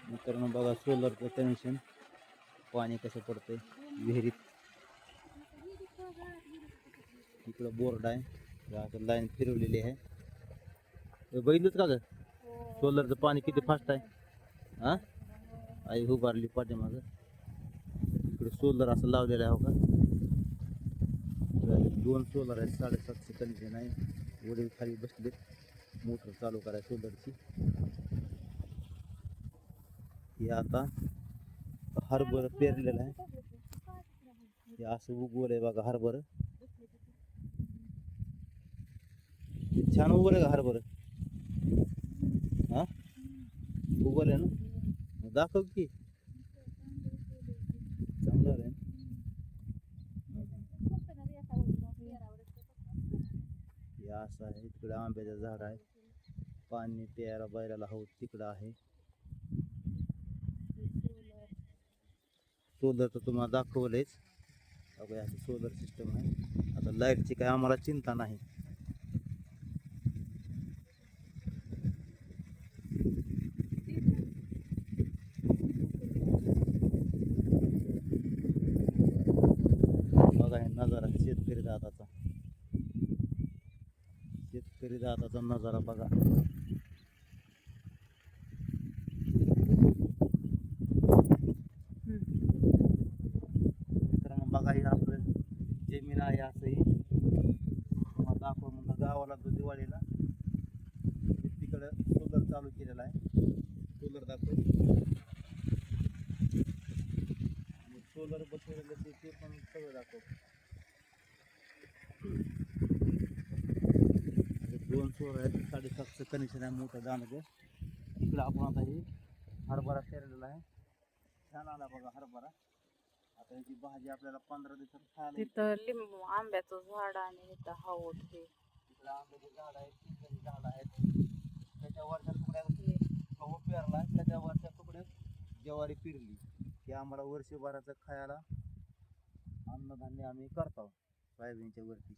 मित्रांनो बघा सोलरचं कनेक्शन, पाणी कसं पडतंय विहिरीत. इकडं बोर्ड आहे, आता लाईन फिरवलेली आहे. बघितलंच का ग सोलरचं पाणी किती फास्ट आहे. हा आई उभारली पाठीमाग. इकडे सोलर असं लावलेलं आहे हो का. 2 सोलर आहेत, 750 कनेक्शन आहे. वडील खाली बसले, मोटर चालू करायची सोलरची. हे आता हरभर पेरलेलं आहे. हे असं उगवलं आहे बघा हरभर. छान उगवलं का हरभर. हा उगवलं ना, दाखव की. चांगलं आहे. हे असं आहे. तिकडे आंब्याचं झाड आहे, पाणी प्यायला बैलाला हवं तिकडं आहे. सोलर तर तुम्हाला दाखवलंच. बघा असं सोलर सिस्टम आहे. आता लाईटची काय आम्हाला चिंता नाही. बघा हे नजारा शेतकरी दादाचा, शेतकरी दादाचा नजारा बघा. मित्रांनो बघा हे आपलं जमीन आहे. असंही दाखव म्हणलं गावाला तो दिवाळीला तिकडं सोलर चालू केलेला आहे. सोलर दाखव, सोलर बसवलेलं ते पण सगळं दाखव. 2 सोलर आहेत, 750 कनेक्शन आहे मोठं दाणं. इकडं आपण आता हे हरभरा पेरलेला आहे. छान आला बघा हरभरा. आता याची भाजी आपल्याला 15 दिवसात खायला. तिथं लिंबू आंब्याचं झाड आणि इथं हवत हे. इकडं आंब्याचे झाड आहेत, चिंचेचे झाड आहेत. त्याच्यावरच्या तुकड्यात गहू पेरला, त्याच्यावरच्या तुकड्यात ज्वारी पेरली. की आम्हाला वर्षभराचं खायला अन्नधान्य आम्ही करतो सोयाबीनच्या वरती.